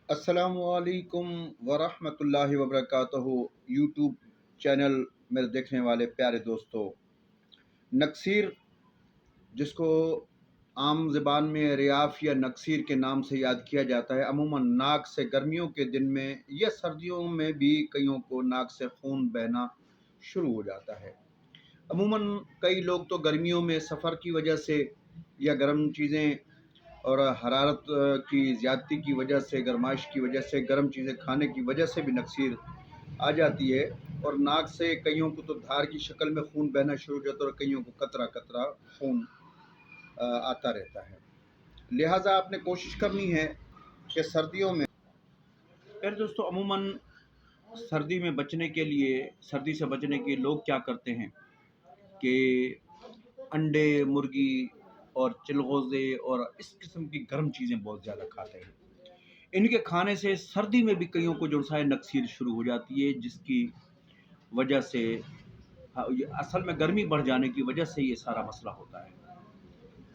السلام علیکم ورحمۃ اللہ وبرکاتہ۔ یوٹیوب چینل میرے دیکھنے والے پیارے دوستو، نکسیر جس کو عام زبان میں ریاف یا نکسیر کے نام سے یاد کیا جاتا ہے، عموماً ناک سے گرمیوں کے دن میں یا سردیوں میں بھی کئیوں کو ناک سے خون بہنا شروع ہو جاتا ہے۔ عموماً کئی لوگ تو گرمیوں میں سفر کی وجہ سے یا گرم چیزیں اور حرارت کی زیادتی کی وجہ سے، گرمائش کی وجہ سے، گرم چیزیں کھانے کی وجہ سے بھی نکسیر آ جاتی ہے، اور ناک سے کئیوں کو تو دھار کی شکل میں خون بہنا شروع ہو جاتا ہے اور کئیوں کو قطرہ قطرہ خون آتا رہتا ہے۔ لہٰذا آپ نے کوشش کرنی ہے کہ سردیوں میں، پھر دوستو عموماً سردی میں بچنے کے لیے، سردی سے بچنے کے لوگ کیا کرتے ہیں کہ انڈے، مرغی اور چلغوزے اور اس قسم کی گرم چیزیں بہت زیادہ کھاتے ہیں۔ ان کے کھانے سے سردی میں بھی کئیوں کو جو ہے نکسیر شروع ہو جاتی ہے، جس کی وجہ سے اصل میں گرمی بڑھ جانے کی وجہ سے یہ سارا مسئلہ ہوتا ہے۔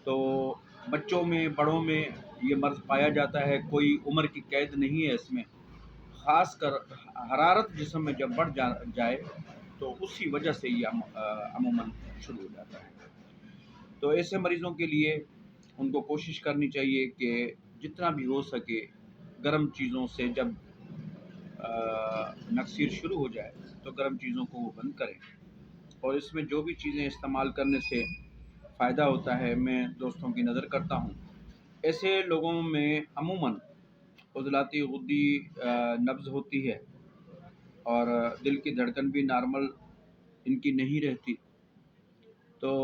تو بچوں میں، بڑوں میں یہ مرض پایا جاتا ہے، کوئی عمر کی قید نہیں ہے اس میں۔ خاص کر حرارت جسم میں جب بڑھ جائے تو اسی وجہ سے یہ عموماً شروع ہو جاتا ہے۔ تو ایسے مریضوں کے لیے ان کو کوشش کرنی چاہیے کہ جتنا بھی ہو سکے گرم چیزوں سے، جب نکسیر شروع ہو جائے تو گرم چیزوں کو وہ بند کریں، اور اس میں جو بھی چیزیں استعمال کرنے سے فائدہ ہوتا ہے میں دوستوں کی نظر کرتا ہوں۔ ایسے لوگوں میں عموماً عضلاتی غدی نبض ہوتی ہے اور دل کی دھڑکن بھی نارمل ان کی نہیں رہتی۔ تو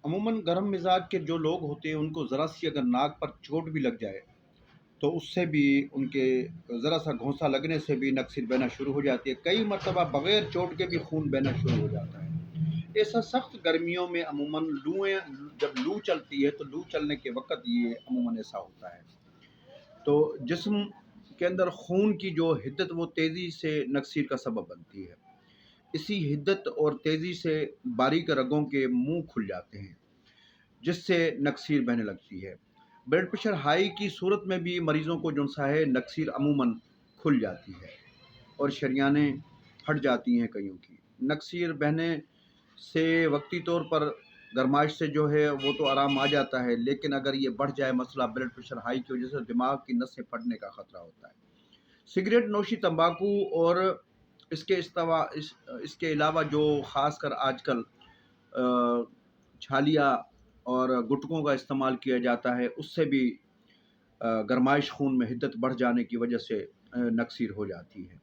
عموماً گرم مزاج کے جو لوگ ہوتے ہیں ان کو ذرا سی اگر ناک پر چوٹ بھی لگ جائے تو اس سے بھی، ان کے ذرا سا گھونسا لگنے سے بھی نکسیر بہنا شروع ہو جاتی ہے۔ کئی مرتبہ بغیر چوٹ کے بھی خون بہنا شروع ہو جاتا ہے۔ ایسا سخت گرمیوں میں عموماً جب لو چلتی ہے تو لو چلنے کے وقت یہ عموماً ایسا ہوتا ہے۔ تو جسم کے اندر خون کی جو حدت وہ تیزی سے نکسیر کا سبب بنتی ہے۔ اسی حدت اور تیزی سے باریک رگوں کے منہ کھل جاتے ہیں، جس سے نکسیر بہنے لگتی ہے۔ بلڈ پریشر ہائی کی صورت میں بھی مریضوں کو جو ہے نکسیر عموماً کھل جاتی ہے اور شریانیں پھٹ جاتی ہیں کئیوں کی۔ نکسیر بہنے سے وقتی طور پر گرمائش سے جو ہے وہ تو آرام آ جاتا ہے، لیکن اگر یہ بڑھ جائے مسئلہ بلڈ پریشر ہائی کی وجہ سے، دماغ کی نسیں پھٹنے کا خطرہ ہوتا ہے۔ سگریٹ نوشی، تمباکو اور اس کے علاوہ جو خاص کر آج کل چھالیاں اور گٹکوں کا استعمال کیا جاتا ہے، اس سے بھی گرمائش خون میں حدت بڑھ جانے کی وجہ سے نکسیر ہو جاتی ہے۔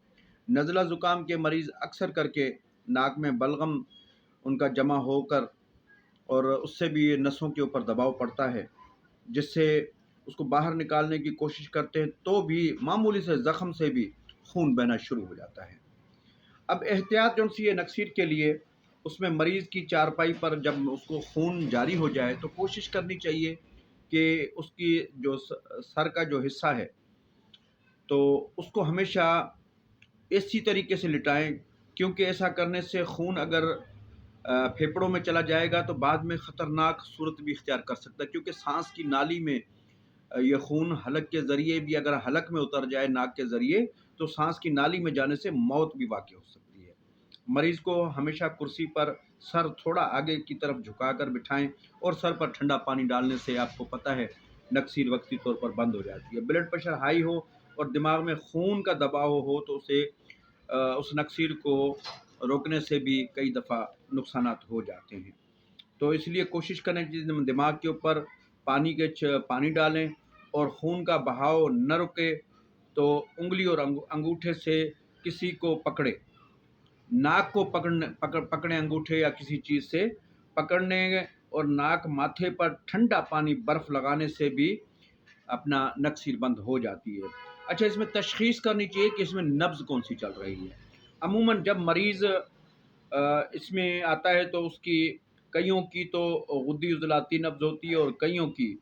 نزلہ زکام کے مریض اکثر کر کے ناک میں بلغم ان کا جمع ہو کر، اور اس سے بھی نسوں کے اوپر دباؤ پڑتا ہے، جس سے اس کو باہر نکالنے کی کوشش کرتے ہیں تو بھی معمولی سے زخم سے بھی خون بہنا شروع ہو جاتا ہے۔ اب احتیاط جو سی ہے نکسیر کے لیے، اس میں مریض کی چارپائی پر جب اس کو خون جاری ہو جائے تو کوشش کرنی چاہیے کہ اس کی جو سر کا جو حصہ ہے تو اس کو ہمیشہ اسی طریقے سے لٹائیں، کیونکہ ایسا کرنے سے خون اگر پھیپڑوں میں چلا جائے گا تو بعد میں خطرناک صورت بھی اختیار کر سکتا ہے، کیونکہ سانس کی نالی میں یہ خون حلق کے ذریعے بھی اگر حلق میں اتر جائے ناک کے ذریعے تو سانس کی نالی میں جانے سے موت بھی واقع ہو سکتی ہے۔ مریض کو ہمیشہ کرسی پر سر تھوڑا آگے کی طرف جھکا کر بٹھائیں، اور سر پر ٹھنڈا پانی ڈالنے سے آپ کو پتہ ہے نکسیر وقتی طور پر بند ہو جاتی ہے۔ بلڈ پریشر ہائی ہو اور دماغ میں خون کا دباؤ ہو تو اس نکسیر کو روکنے سے بھی کئی دفعہ نقصانات ہو جاتے ہیں۔ تو اس لیے کوشش کریں کہ دماغ کے اوپر پانی ڈالیں اور خون کا بہاؤ نہ رکے تو انگلی اور انگوٹھے سے کسی کو پکڑے، ناک کو پکڑیں انگوٹھے یا کسی چیز سے پکڑنے، اور ناک ماتھے پر ٹھنڈا پانی برف لگانے سے بھی اپنا نکسیر بند ہو جاتی ہے۔ اچھا، اس میں تشخیص کرنی چاہیے کہ اس میں نبض کون سی چل رہی ہے۔ عموماً جب مریض اس میں آتا ہے تو اس کی کئیوں کی تو غدی عضلاتی نبض ہوتی ہے اور کئیوں کی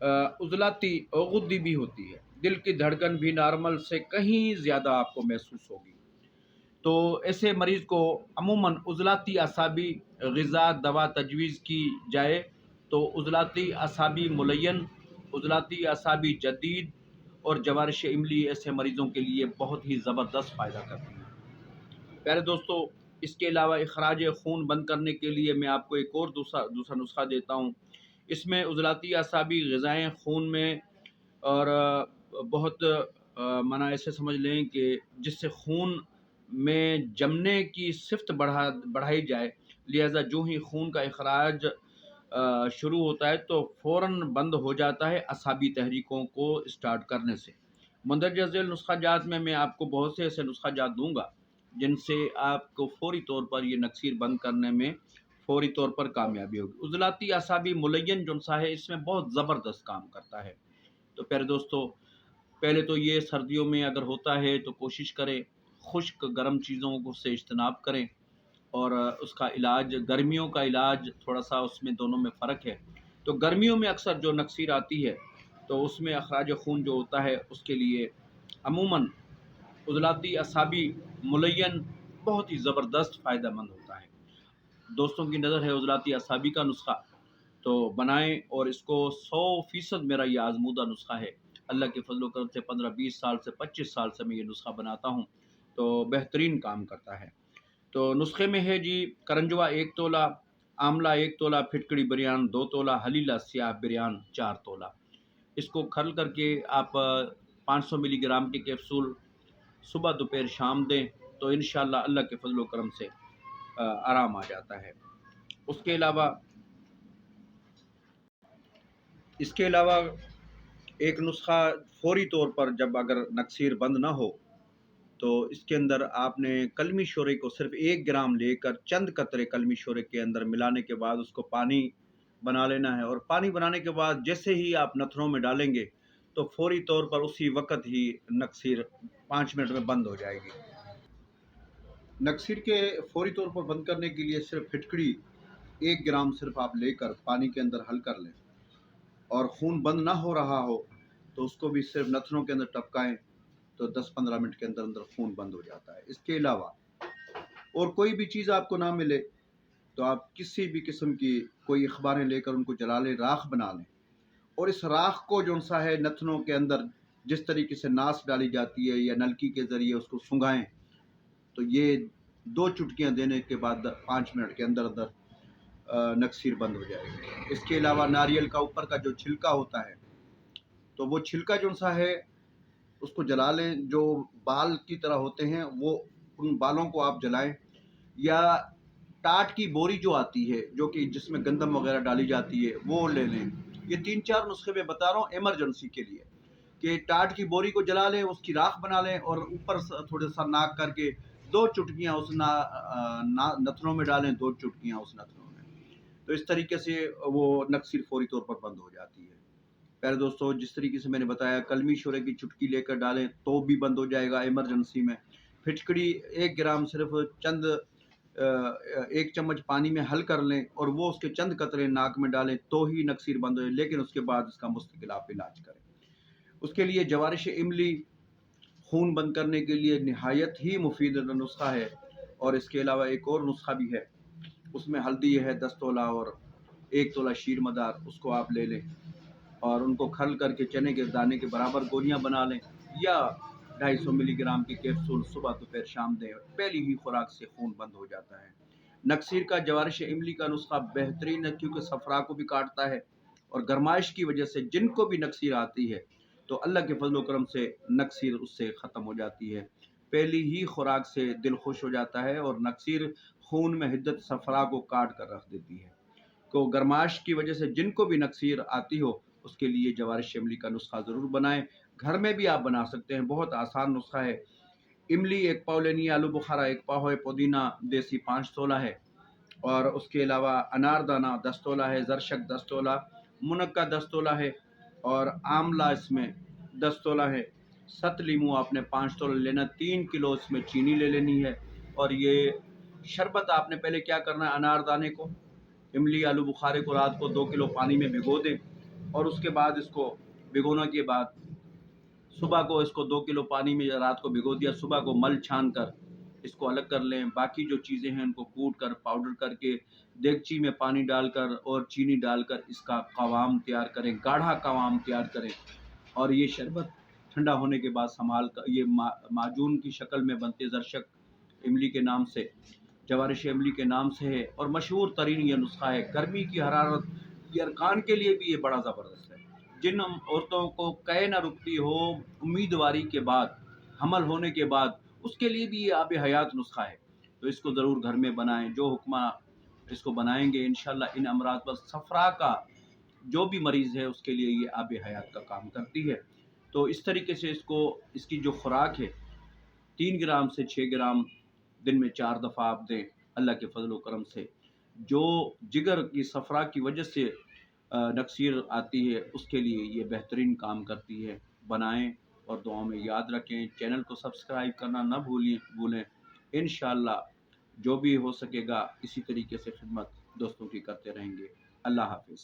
عضلاتی غدی بھی ہوتی ہے۔ دل کی دھڑکن بھی نارمل سے کہیں زیادہ آپ کو محسوس ہوگی۔ تو ایسے مریض کو عموماً عضلاتی اعصابی غذا دوا تجویز کی جائے تو عضلاتی اعصابی ملین عضلاتی اعصابی جدید اور جوارش املی ایسے مریضوں کے لیے بہت ہی زبردست فائدہ کرتی ہیں۔ پیارے دوستو، اس کے علاوہ اخراج خون بند کرنے کے لیے میں آپ کو ایک اور دوسرا نسخہ دیتا ہوں۔ اس میں عضلاتی اعصابی غذائیں خون میں اور بہت منع ایسے سمجھ لیں کہ جس سے خون میں جمنے کی صفت بڑھائی جائے، لہذا جو ہی خون کا اخراج شروع ہوتا ہے تو فوراً بند ہو جاتا ہے اعصابی تحریکوں کو اسٹارٹ کرنے سے۔ مندرجہ ذیل نسخہ جات میں آپ کو بہت سے ایسے نسخہ جات دوں گا جن سے آپ کو فوری طور پر یہ نکسیر بند کرنے میں فوری طور پر کامیابی ہوگی۔ عضلاتی اعصابی ملین جو سا ہے اس میں بہت زبردست کام کرتا ہے۔ تو پیارے دوستو، پہلے تو یہ سردیوں میں اگر ہوتا ہے تو کوشش کریں خشک گرم چیزوں کو سے اجتناب کریں، اور اس کا علاج، گرمیوں کا علاج تھوڑا سا اس میں دونوں میں فرق ہے۔ تو گرمیوں میں اکثر جو نکسیر آتی ہے تو اس میں اخراج خون جو ہوتا ہے اس کے لیے عموماً عضلاتی اعصابی ملین بہت ہی زبردست فائدہ مند ہوتا ہے۔ دوستوں کی نظر ہے عضلاتی اعصابی کا نسخہ تو بنائیں، اور اس کو 100% میرا یہ آزمودہ نسخہ ہے۔ اللہ کے فضل و کرم سے 15-20 سال سے 25 سال سے میں یہ نسخہ بناتا ہوں تو بہترین کام کرتا ہے۔ تو نسخے میں ہے جی: کرنجوا 1 تولہ، آملہ 1 تولہ، پھٹکڑی بریان 2 تولہ، حلیلہ سیاہ بریان 4 تولہ۔ اس کو کھل کر کے آپ 500 ملی گرام کے کیپسول صبح دوپہر شام دیں تو انشاءاللہ اللہ کے فضل و کرم سے آرام آ جاتا ہے۔ اس کے علاوہ ایک نسخہ فوری طور پر جب اگر نکسیر بند نہ ہو تو اس کے اندر آپ نے کلمی شورے کو صرف 1 گرام لے کر چند قطرے کلمی شورے کے اندر ملانے کے بعد اس کو پانی بنا لینا ہے، اور پانی بنانے کے بعد جیسے ہی آپ نتھنوں میں ڈالیں گے تو فوری طور پر اسی وقت ہی نکسیر 5 منٹ میں بند ہو جائے گی۔ نکسیر کے فوری طور پر بند کرنے کے لیے صرف پھٹکڑی 1 گرام صرف آپ لے کر پانی کے اندر حل کر لیں، اور خون بند نہ ہو رہا ہو تو اس کو بھی صرف نتھنوں کے اندر ٹپکائیں تو 10-15 منٹ کے اندر خون بند ہو جاتا ہے۔ اس کے علاوہ اور کوئی بھی چیز آپ کو نہ ملے تو آپ کسی بھی قسم کی کوئی اخباریں لے کر ان کو جلا لیں، راکھ بنا لیں، اور اس راکھ کو جو سا ہے نتھنوں کے اندر جس طریقے سے ناس ڈالی جاتی ہے یا نلکی کے ذریعے اس کو سنگھائیں تو یہ 2 چٹکیاں دینے کے بعد 5 منٹ کے اندر نکسیر بند ہو جائے گی۔ اس کے علاوہ ناریل کا اوپر کا جو چھلکا ہوتا ہے تو وہ چھلکا جو سا ہے اس کو جلا لیں، جو بال کی طرح ہوتے ہیں وہ ان بالوں کو آپ جلائیں، یا ٹاٹ کی بوری جو آتی ہے جو کہ جس میں گندم وغیرہ ڈالی جاتی ہے وہ لے لیں۔ یہ 3-4 نسخے میں بتا رہا ہوں ایمرجنسی کے لیے، کہ ٹاٹ کی بوری کو جلا لیں، اس کی راکھ بنا لیں، اور اوپر تھوڑے سا ناک کر کے 2 چٹکیاں اس نتھنوں میں ڈالیں، 2 چٹکیاں اس نتھنوں میں، تو اس طریقے سے وہ نکسیر فوری طور پر بند ہو جاتی ہے۔ پیارے دوستو، جس طریقے سے میں نے بتایا کلمی شورے کی چٹکی لے کر ڈالیں تو بھی بند ہو جائے گا ایمرجنسی میں۔ پھٹکڑی 1 گرام صرف 1 چمچ پانی میں حل کر لیں اور وہ اس کے چند قطرے ناک میں ڈالیں تو ہی نکسیر بند ہو جائے، لیکن اس کے بعد اس کا مستقل آپ علاج کریں۔ اس کے لیے جوارش املی خون بند کرنے کے لیے نہایت ہی مفید نسخہ ہے، اور اس کے علاوہ ایک اور نسخہ بھی ہے، اس میں ہلدی ہے 10 تولہ اور 1 تولہ شیر مدار، اس کو آپ لے لیں اور ان کو کھل کر کے چنے کے دانے کے برابر گولیاں بنا لیں، یا 250 ملی گرام کی کیپسول صبح دوپہر شام دیں، پہلی ہی خوراک سے خون بند ہو جاتا ہے۔ نکسیر کا جوارش املی کا نسخہ بہترین ہے کیونکہ صفرا کو بھی کاٹتا ہے، اور گرمائش کی وجہ سے جن کو بھی نکسیر آتی ہے تو اللہ کے فضل و کرم سے نکسیر اس سے ختم ہو جاتی ہے، پہلی ہی خوراک سے دل خوش ہو جاتا ہے، اور نکسیر خون میں حدت صفرا کو کاٹ کر رکھ دیتی ہے۔ تو گرمائش کی وجہ سے جن کو بھی نکسیر آتی ہو اس کے لیے جوارش املی کا نسخہ ضرور بنائیں، گھر میں بھی آپ بنا سکتے ہیں، بہت آسان نسخہ ہے۔ املی 1 پاؤ لینی ہے، آلو بخارا 1 پاؤ ہے، پودینہ دیسی 5 تولہ ہے، اور اس کے علاوہ انار دانہ 10 تولہ ہے، زرشک 10 تولہ، منقہ 10 تولہ ہے، اور آملہ اس میں 10 تولہ ہے۔ 7 لیمو آپ نے 5 تولہ لینا، 3 کلو اس میں چینی لے لینی ہے، اور یہ شربت آپ نے پہلے کیا کرنا ہے، انار دانے کو، املی، آلو بخارے کو رات کو 2 کلو پانی میں بھگو دیں، اور اس کے بعد اس کو بھگونے کے بعد صبح کو اس کو 2 کلو پانی میں رات کو بھگو دیا، صبح کو مل چھان کر اس کو الگ کر لیں. باقی جو چیزیں ہیں ان کو کوٹ کر پاؤڈر کر کے دیگچی میں پانی ڈال کر اور چینی ڈال کر اس کا قوام تیار کریں، گاڑھا قوام تیار کریں. اور یہ شربت ٹھنڈا ہونے کے بعد سنبھال کر یہ معجون کی شکل میں بنتے زرشک املی کے نام سے، جوارش املی کے نام سے ہے، اور مشہور ترین یہ نسخہ ہے. گرمی کی حرارت یہ ارکان کے لیے بھی یہ بڑا زبردست ہے. جن عورتوں کو قے نہ رکتی ہو امیدواری کے بعد، حمل ہونے کے بعد، اس کے لیے بھی یہ آب حیات نسخہ ہے. تو اس کو ضرور گھر میں بنائیں. جو حکمہ اس کو بنائیں گے انشاءاللہ ان امراض پر صفرا کا جو بھی مریض ہے اس کے لیے یہ آب حیات کا کام کرتی ہے. تو اس طریقے سے اس کی جو خوراک ہے 3 گرام سے 6 گرام دن میں 4 دفعہ آپ دیں اللہ کے فضل و کرم سے. جو جگر کی صفرا کی وجہ سے نکسیر آتی ہے اس کے لیے یہ بہترین کام کرتی ہے. بنائیں اور دعاؤں میں یاد رکھیں. چینل کو سبسکرائب کرنا نہ بھولیں. انشاءاللہ جو بھی ہو سکے گا اسی طریقے سے خدمت دوستوں کی کرتے رہیں گے. اللہ حافظ.